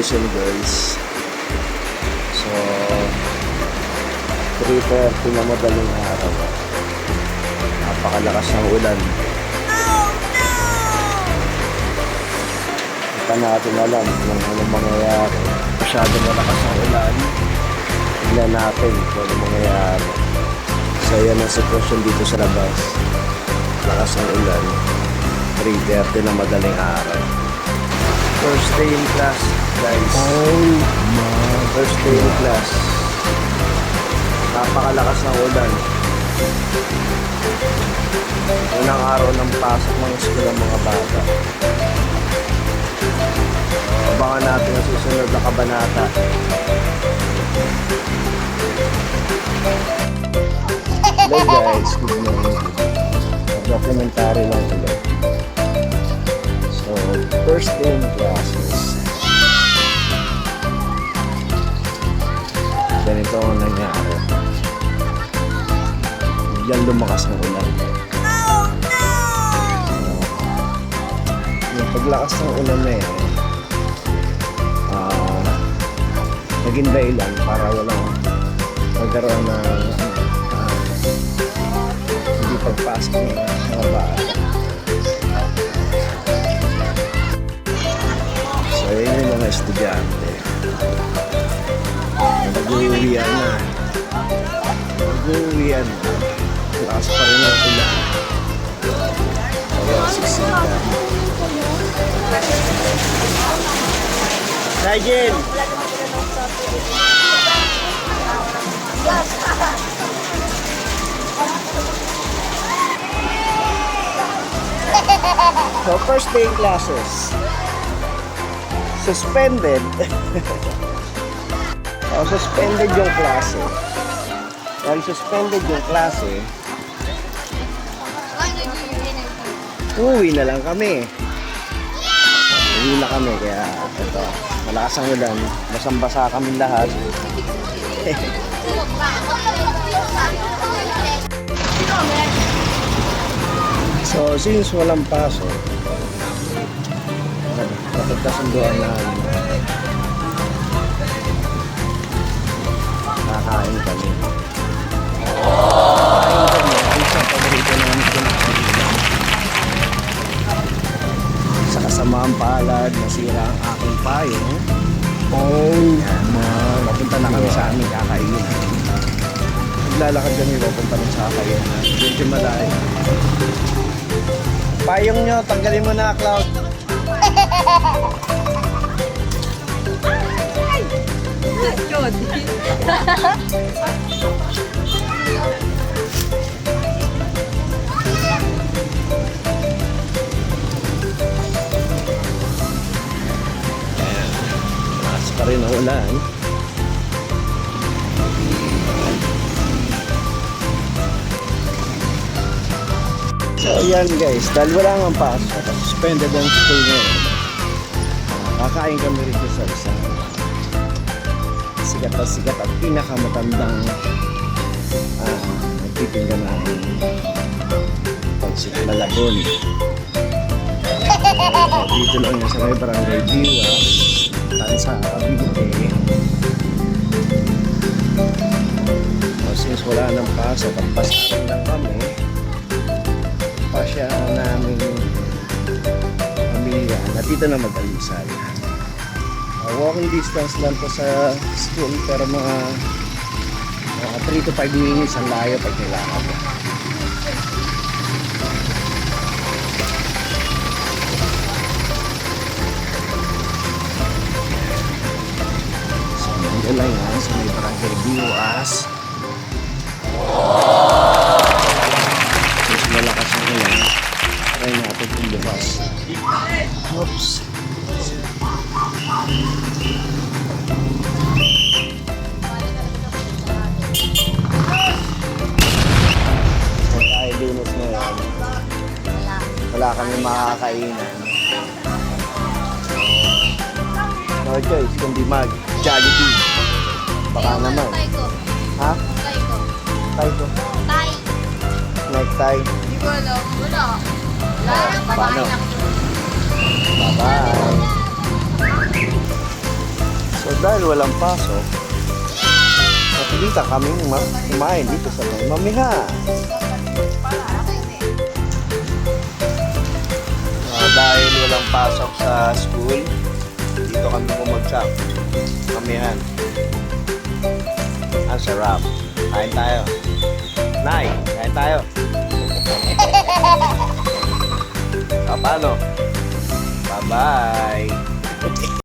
condition guys. So 3:30 na madaling araw. Napakalakas ng ulan. Hindi natin alam kung anong mangyayari. Masyadong malakas ang ulan. Tignan natin kung anong mangyayari. So yan ang sitwasyon dito sa labas. Lakas ng ulan. 3:30 na madaling araw. First day in class guys. First day in class. Napakalakas ng ulan. Unang araw ng pasok ng school ng mga bata. Abangan natin ang susunod na kabanata. Hello guys, good morning. Documentary lang ulit. So, first day in classes. Ganito ang nangyari. Biglang lumakas ng ulan. Yung paglakas ng ulan na yan, naging dahilan para walang magkaroon ng hindi pagpasok ng mga bata. So yun yung mga estudyante. Nag-uwian na. Nag-uwian na. Lakas pa rin ang ulan. Kaya siksikan. Nigel! So first day in classes. Suspended. Suspended yung klase. Dahil suspended yung klase, uwi na lang kami. Uwi na kami kaya ito, malakas ang ulan, basang-basa kami lahat. So since walang pasok, napagkasunduan namin, kakain kami. Ang sa paborito namin kinakain. Sa kasamaang palad, nasira ang aking payo. Papunta na kami sa aming kakainin. Naglalakad kami, papunta rin sa kakainin. Medyo malayo. Payong nyo, tanggalin mo na, Cloud. Yun. Lakas pa rin ang ulan. So yan guys, dahil wala nga pasok, suspended ang school ngayon. Kakain kami rito sa isang sikat at pinakamatandang nagtitinda ng pansit Malabon. Dito lang yan sa may barangay Diwa, Tansa, Cavite. Since wala nang pasok at pasarin lang kami, pasya namin pamilya na dito na mag-alisal. Walking distance lang po sa school pero mga 3 to 5 minutes ang layo pag kailangan. So nandiyan lang yan sa may barangay Biwas. Mas malakas ang ulan. Try natin kung bukas. Oops. Dahil lunos na yan, wala kami makakainan. No choice kundi mag-Jollibee. Baka naman. Ha? Tayo. Next time. Hindi ko alam. Wala. Wala. Paano? Babae lang yun. Bye-bye. dahil walang pasok, napilitan kaming kumain dito sa may mamihan. Dahil walang pasok sa school, dito kami bumagsak. Mamihan. Ang sarap. Kain tayo. Nay, kain tayo. Paano? Bye-bye.